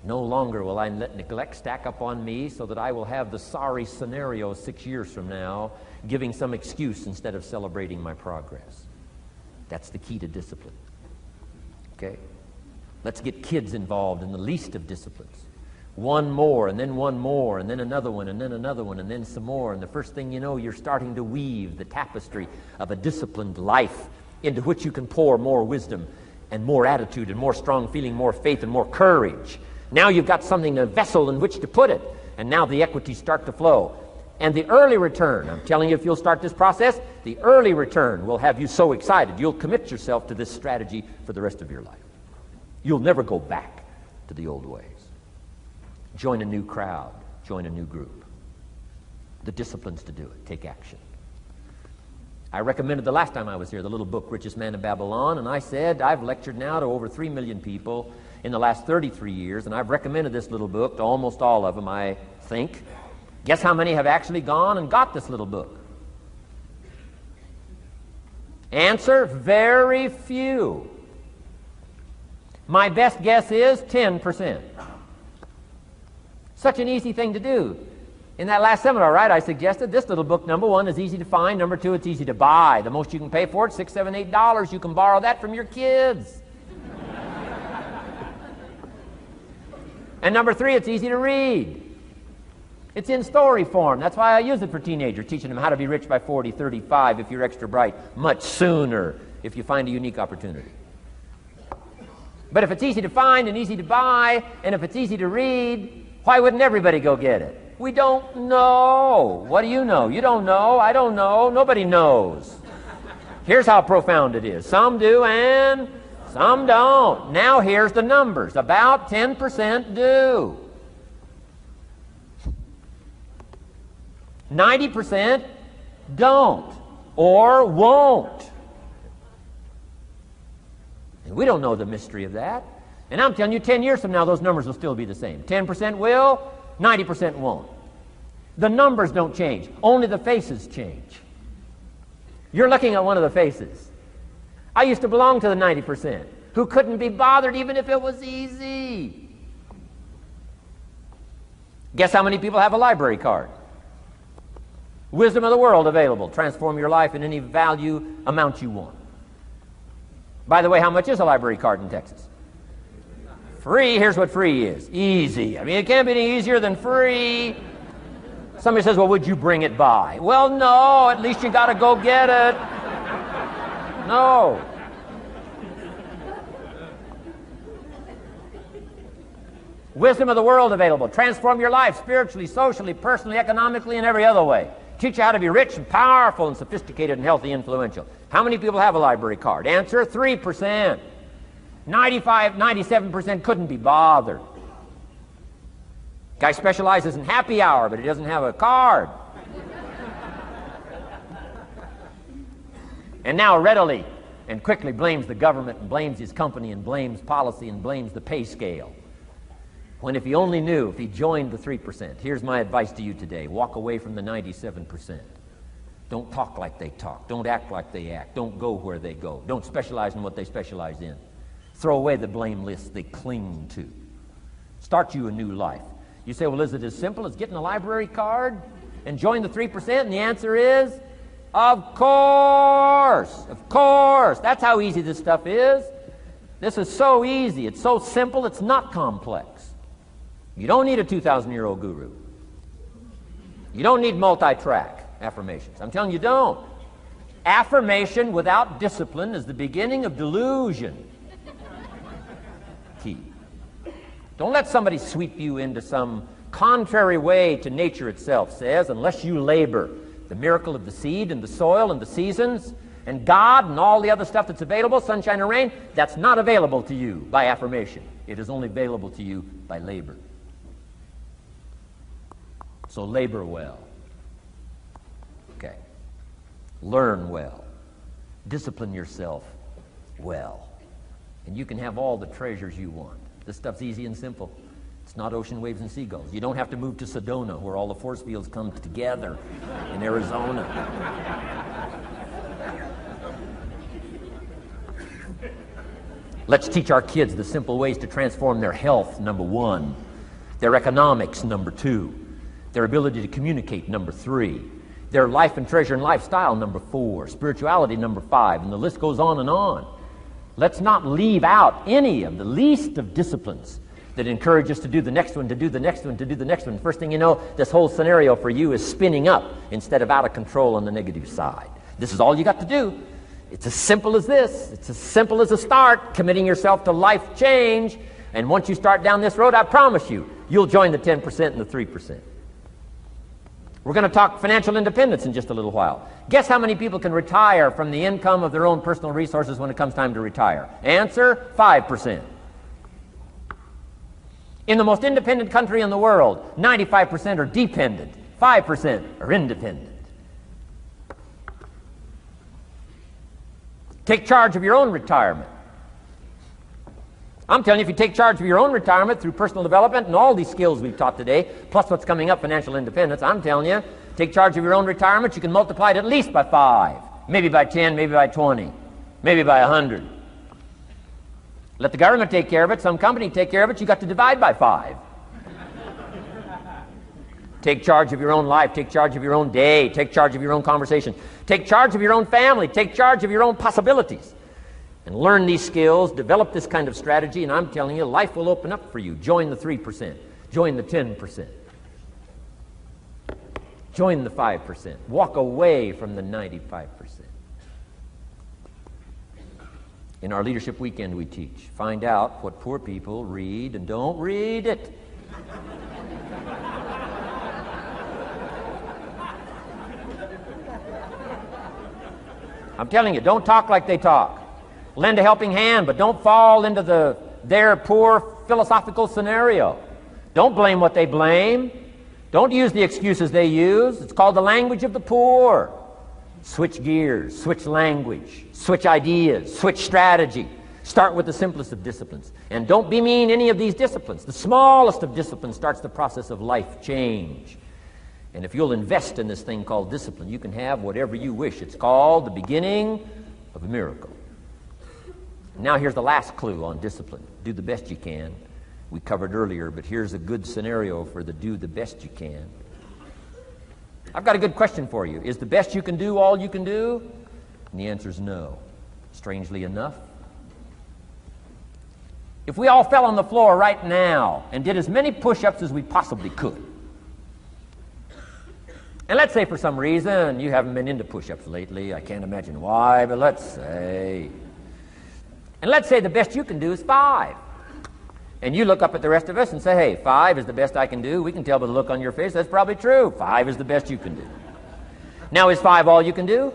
No longer will I let neglect stack up on me so that I will have the sorry scenario 6 years from now, giving some excuse instead of celebrating my progress. That's the key to discipline. Okay? Let's get kids involved in the least of disciplines. One more, and then one more, and then another one, and then another one, and then some more. And the first thing you know, you're starting to weave the tapestry of a disciplined life into which you can pour more wisdom and more attitude and more strong feeling, more faith and more courage. Now you've got something, a vessel in which to put it. And now the equities start to flow. And the early return, I'm telling you, if you'll start this process, the early return will have you so excited. You'll commit yourself to this strategy for the rest of your life. You'll never go back to the old ways. Join a new crowd. Join a new group. The disciplines to do it. Take action. I recommended the last time I was here the little book, Richest Man in Babylon, and I said I've lectured now to over 3 million people in the last 33 years, and I've recommended this little book to almost all of them, I think. Guess how many have actually gone and got this little book? Answer, very few. My best guess is 10%. Such an easy thing to do. In that last seminar, right, I suggested this little book, number one, is easy to find. Number two, it's easy to buy. The most you can pay for it, $6, $7, $8. You can borrow that from your kids. And number three, it's easy to read. It's in story form. That's why I use it for teenagers, teaching them how to be rich by 40, 35 if you're extra bright, much sooner if you find a unique opportunity. But if it's easy to find and easy to buy, and if it's easy to read, why wouldn't everybody go get it? We don't know. What do you know? You don't know. I don't know. Nobody knows. Here's how profound it is. Some do and some don't. Now here's the numbers. About 10% do. 90% don't or won't. And we don't know the mystery of that. And I'm telling you, 10 years from now, those numbers will still be the same. 10% will, 90% won't. The numbers don't change. Only the faces change. You're looking at one of the faces. I used to belong to the 90% who couldn't be bothered even if it was easy. Guess how many people have a library card? Wisdom of the world available. Transform your life in any value amount you want. By the way, how much is a library card in Texas? Free. Here's what free is. Easy. I mean, it can't be any easier than free. Somebody says, well, would you bring it by? Well, no. At least you got to go get it. No. Wisdom of the world available. Transform your life spiritually, socially, personally, economically, and every other way. Teach you how to be rich and powerful and sophisticated and healthy, influential. How many people have a library card? Answer, 3%. 95, 97% couldn't be bothered. Guy specializes in happy hour, but he doesn't have a card. And now readily and quickly blames the government and blames his company and blames policy and blames the pay scale. When if he only knew, if he joined the 3%, here's my advice to you today. Walk away from the 97%. Don't talk like they talk. Don't act like they act. Don't go where they go. Don't specialize in what they specialize in. Throw away the blame list they cling to. Start you a new life. You say, well, is it as simple as getting a library card and join the 3%? And the answer is, of course. Of course. That's how easy this stuff is. This is so easy. It's so simple. It's not complex. You don't need a 2,000-year-old guru. You don't need multi-track affirmations. I'm telling you, don't. Affirmation without discipline is the beginning of delusion. Key. Don't let somebody sweep you into some contrary way to nature itself says, unless you labor. The miracle of the seed and the soil and the seasons and God and all the other stuff that's available, sunshine and rain, that's not available to you by affirmation. It is only available to you by labor. So labor well. Okay. Learn well. Discipline yourself well. And you can have all the treasures you want. This stuff's easy and simple. It's not ocean waves and seagulls. You don't have to move to Sedona where all the force fields come together in Arizona. Let's teach our kids the simple ways to transform their health, number 1. Their economics, number 2. Their ability to communicate, number 3. Their life and treasure and lifestyle, number 4. Spirituality, number 5. And the list goes on and on. Let's not leave out any of the least of disciplines that encourage us to do the next one, to do the next one, to do the next one. First thing you know, this whole scenario for you is spinning up instead of out of control on the negative side. This is all you got to do. It's as simple as this. It's as simple as a start, committing yourself to life change. And once you start down this road, I promise you, you'll join the 10% and the 3%. We're going to talk financial independence in just a little while. Guess how many people can retire from the income of their own personal resources when it comes time to retire? Answer, 5%. In the most independent country in the world, 95% are dependent, 5% are independent. Take charge of your own retirement. I'm telling you, if you take charge of your own retirement through personal development and all these skills we've taught today, plus what's coming up, financial independence, I'm telling you, take charge of your own retirement, you can multiply it at least by 5, maybe by 10, maybe by 20, maybe by 100. Let the government take care of it, some company take care of it, you got to divide by 5. Take charge of your own life, take charge of your own day, take charge of your own conversation, take charge of your own family, take charge of your own possibilities. And learn these skills, develop this kind of strategy, and I'm telling you, life will open up for you. Join the 3%. Join the 10%. Join the 5%. Walk away from the 95%. In our Leadership Weekend we teach, find out what poor people read and don't read it. I'm telling you, don't talk like they talk. Lend a helping hand, but don't fall into their poor philosophical scenario. Don't blame what they blame. Don't use the excuses they use. It's called the language of the poor. Switch gears, switch language, switch ideas, switch strategy. Start with the simplest of disciplines. And don't bemean any of these disciplines. The smallest of disciplines starts the process of life change. And if you'll invest in this thing called discipline, you can have whatever you wish. It's called the beginning of a miracle. Now here's the last clue on discipline. Do the best you can. We covered earlier, but here's a good scenario for the do the best you can. I've got a good question for you. Is the best you can do all you can do? And the answer is no. Strangely enough. If we all fell on the floor right now and did as many push-ups as we possibly could, and let's say for some reason you haven't been into push-ups lately, I can't imagine why, but let's say the best you can do is 5. And you look up at the rest of us and say, hey, 5 is the best I can do. We can tell by the look on your face that's probably true. 5 is the best you can do. Now, is 5 all you can do?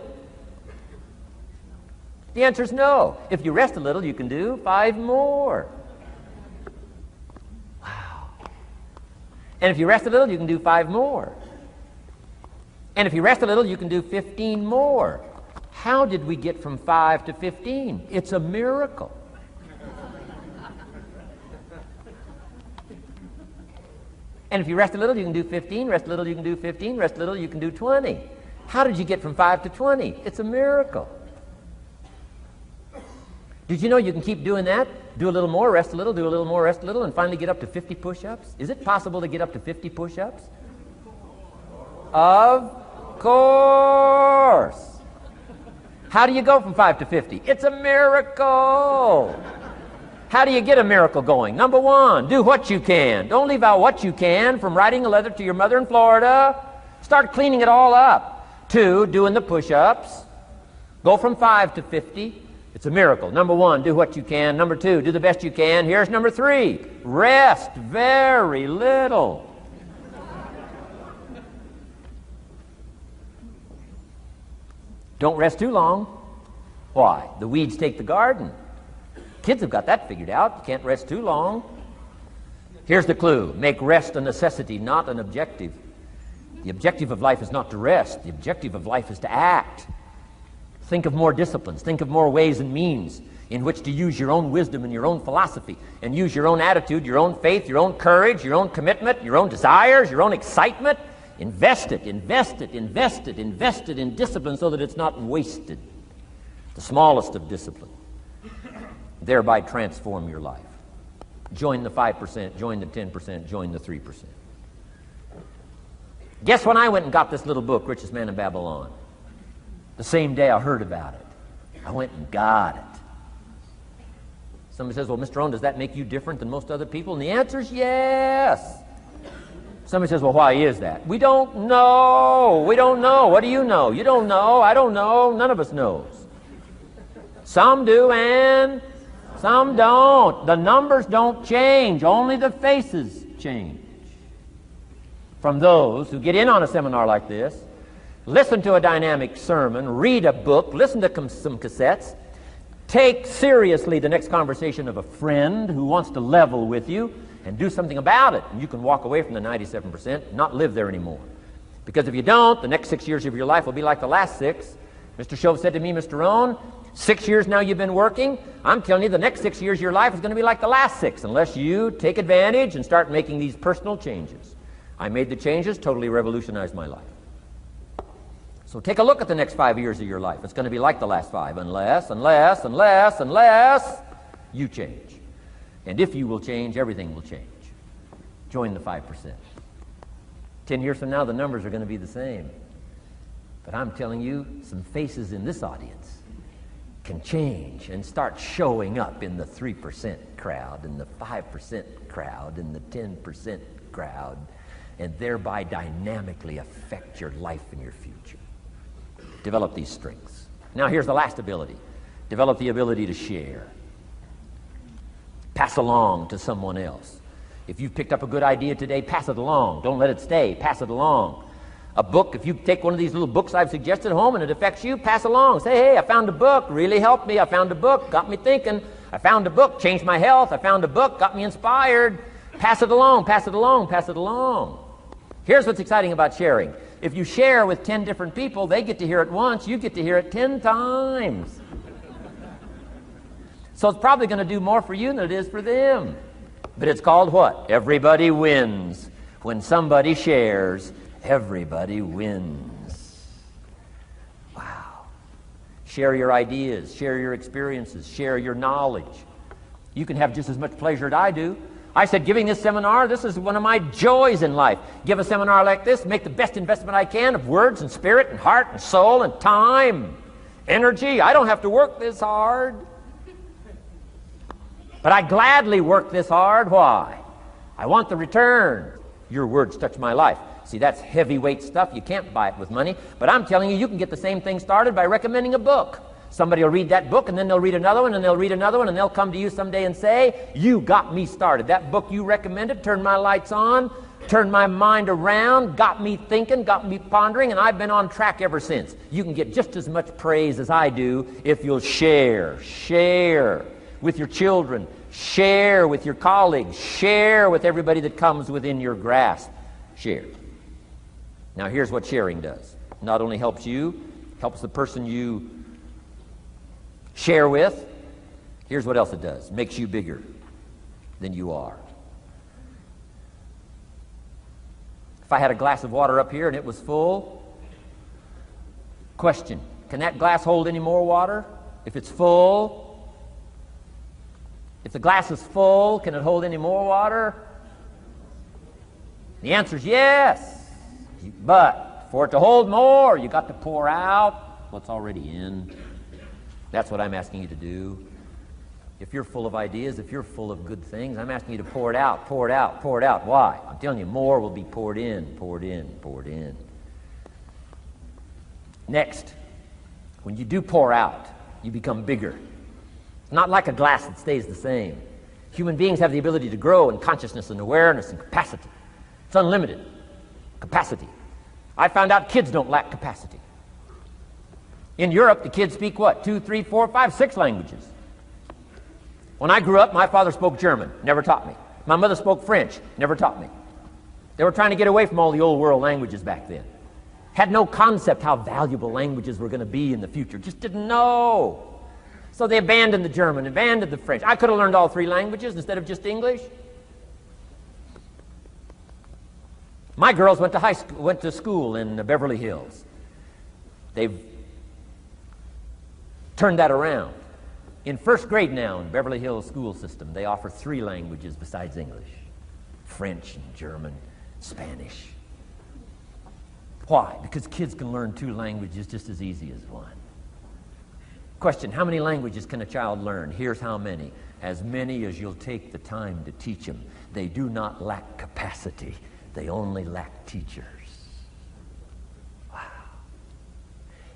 The answer is no. If you rest a little, you can do 5 more. Wow. And if you rest a little, you can do 5 more. And if you rest a little, you can do 15 more. How did we get from 5 to 15? It's a miracle. And if you rest a little, you can do 15. Rest a little, you can do 15. Rest a little, you can do 20. How did you get from 5 to 20? It's a miracle. Did you know you can keep doing that? Do a little more, rest a little, do a little more, rest a little, and finally get up to 50 push-ups? Is it possible to get up to 50 push-ups? Of course. How do you go from 5 to 50? It's a miracle. How do you get a miracle going? Number 1, do what you can. Don't leave out what you can, from writing a letter to your mother in Florida. Start cleaning it all up. 2, doing the push-ups. Go from 5 to 50. It's a miracle. Number 1, do what you can. Number 2, do the best you can. Here's number 3, rest very little. Don't rest too long. Why? The weeds take the garden. Kids have got that figured out. You can't rest too long. Here's the clue. Make rest a necessity, not an objective. The objective of life is not to rest. The objective of life is to act. Think of more disciplines. Think of more ways and means in which to use your own wisdom and your own philosophy, and use your own attitude, your own faith, your own courage, your own commitment, your own desires, your own excitement. Invest it, invest it, invest it, invest it in discipline so that it's not wasted. The smallest of discipline. thereby transform your life. Join the 5%, join the 10%, join the 3%. Guess when I went and got this little book, Richest Man in Babylon? The same day I heard about it. I went and got it. Somebody says, well, Mr. Rohn, does that make you different than most other people? And the answer is yes. Somebody says, well, why is that? We don't know. We don't know. What do you know? You don't know. I don't know. None of us knows. Some do and some don't. The numbers don't change. Only the faces change. From those who get in on a seminar like this, listen to a dynamic sermon, read a book, listen to some cassettes, take seriously the next conversation of a friend who wants to level with you, and do something about it. And you can walk away from the 97%, not live there anymore. Because if you don't, the next 6 years of your life will be like the last 6. Mr. Shove said to me, Mr. Rohn, 6 years now you've been working. I'm telling you, the next 6 years of your life is going to be like the last 6, unless you take advantage and start making these personal changes. I made the changes, totally revolutionized my life. So take a look at the next 5 years of your life. It's going to be like the last 5, unless you change. And if you will change, everything will change. Join the 5%. 10 years from now, the numbers are going to be the same. But I'm telling you, some faces in this audience can change and start showing up in the 3% crowd, in the 5% crowd, in the 10% crowd, and thereby dynamically affect your life and your future. Develop these strengths. Now here's the last ability. Develop the ability to share. Pass along to someone else. If you've picked up a good idea today, pass it along. Don't let it stay. Pass it along. A book, if you take one of these little books I've suggested home and it affects you, pass along. Say, hey, I found a book, really helped me. I found a book, got me thinking. I found a book, changed my health. I found a book, got me inspired. Pass it along, pass it along, pass it along. Here's what's exciting about sharing. If you share with 10 different people, they get to hear it once, you get to hear it 10 times. So it's probably going to do more for you than it is for them. But it's called what? Everybody wins. When somebody shares, everybody wins. Wow. Share your ideas, share your experiences, share your knowledge. You can have just as much pleasure as I do. I said, giving this seminar, this is one of my joys in life. Give a seminar like this, make the best investment I can of words and spirit and heart and soul and time, energy. I don't have to work this hard. But I gladly work this hard. Why? I want the return. Your words touch my life. See, that's heavyweight stuff. You can't buy it with money. But I'm telling you, you can get the same thing started by recommending a book. Somebody will read that book, and then they'll read another one, and they'll read another one, and they'll come to you someday and say, you got me started. That book you recommended turned my lights on, turned my mind around, got me thinking, got me pondering, and I've been on track ever since. You can get just as much praise as I do if you'll share. Share with your children. Share with your colleagues. Share with everybody that comes within your grasp. Share. Now here's what sharing does. Not only helps you, helps the person you share with. Here's what else it does. Makes you bigger than you are. If I had a glass of water up here and it was full, question, can that glass hold any more water? If it's full, if the glass is full, can it hold any more water? The answer is yes. But for it to hold more, you got to pour out what's already in. That's what I'm asking you to do. If you're full of ideas, if you're full of good things, I'm asking you to pour it out, pour it out, pour it out. Why? I'm telling you, more will be poured in, poured in, poured in. Next, when you do pour out, you become bigger. It's not like a glass that stays the same. Human beings have the ability to grow in consciousness and awareness and capacity. It's unlimited capacity. I found out kids don't lack capacity. In Europe, the kids speak what? 2, 3, 4, 5, 6 languages. When I grew up, my father spoke German, never taught me. My mother spoke French, never taught me. They were trying to get away from all the old world languages back then. Had no concept how valuable languages were going to be in the future. Just didn't know. So they abandoned the German, abandoned the French. I could have learned all 3 languages instead of just English. My girls went to school in Beverly Hills. They've turned that around. In first grade now in Beverly Hills school system, they offer 3 languages besides English: French and German, Spanish. Why? Because kids can learn 2 languages just as easy as 1. Question, how many languages can a child learn? Here's how many. As many as you'll take the time to teach them. They do not lack capacity. They only lack teachers. Wow.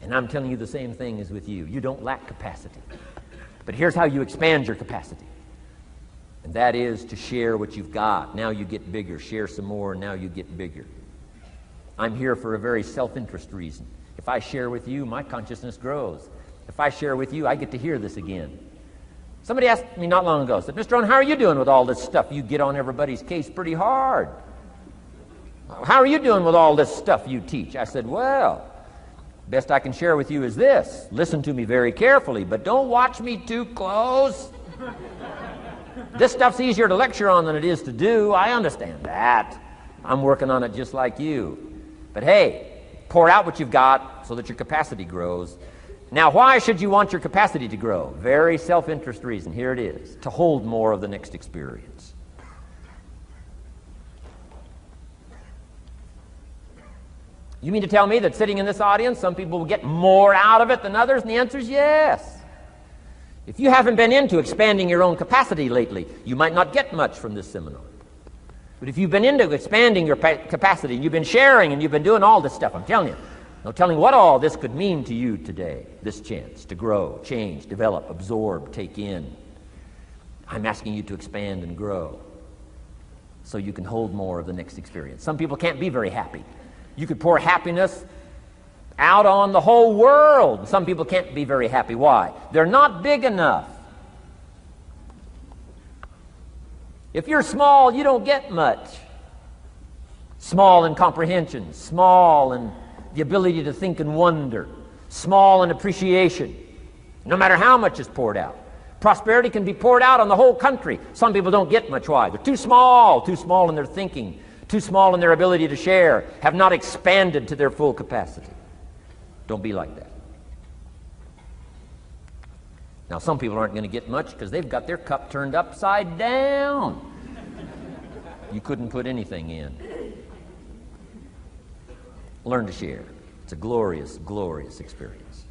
And I'm telling you the same thing as with you. You don't lack capacity. But here's how you expand your capacity. And that is to share what you've got. Now you get bigger. Share some more, now you get bigger. I'm here for a very self-interest reason. If I share with you, my consciousness grows. If I share with you, I get to hear this again. Somebody asked me not long ago, said, Mr. Rohn, how are you doing with all this stuff? You get on everybody's case pretty hard. How are you doing with all this stuff you teach? I said, well, best I can share with you is this. Listen to me very carefully, but don't watch me too close. This stuff's easier to lecture on than it is to do. I understand that. I'm working on it just like you. But hey, pour out what you've got so that your capacity grows. Now, why should you want your capacity to grow? Very self-interest reason. Here it is. To hold more of the next experience. You mean to tell me that sitting in this audience, some people will get more out of it than others? And the answer is yes. If you haven't been into expanding your own capacity lately, you might not get much from this seminar. But if you've been into expanding your capacity, and you've been sharing, and you've been doing all this stuff, I'm telling you, no telling what all this could mean to you today, this chance to grow, change, develop, absorb, take in. I'm asking you to expand and grow so you can hold more of the next experience. Some people can't be very happy. You could pour happiness out on the whole world. Some people can't be very happy. Why? They're not big enough. If you're small, you don't get much. Small in comprehension, small in the ability to think and wonder, small in appreciation, no matter how much is poured out. Prosperity can be poured out on the whole country. Some people don't get much. Why? They're too small in their thinking, too small in their ability to share, have not expanded to their full capacity. Don't be like that. Now, some people aren't going to get much because they've got their cup turned upside down. You couldn't put anything in. Learn to share. It's a glorious, glorious experience.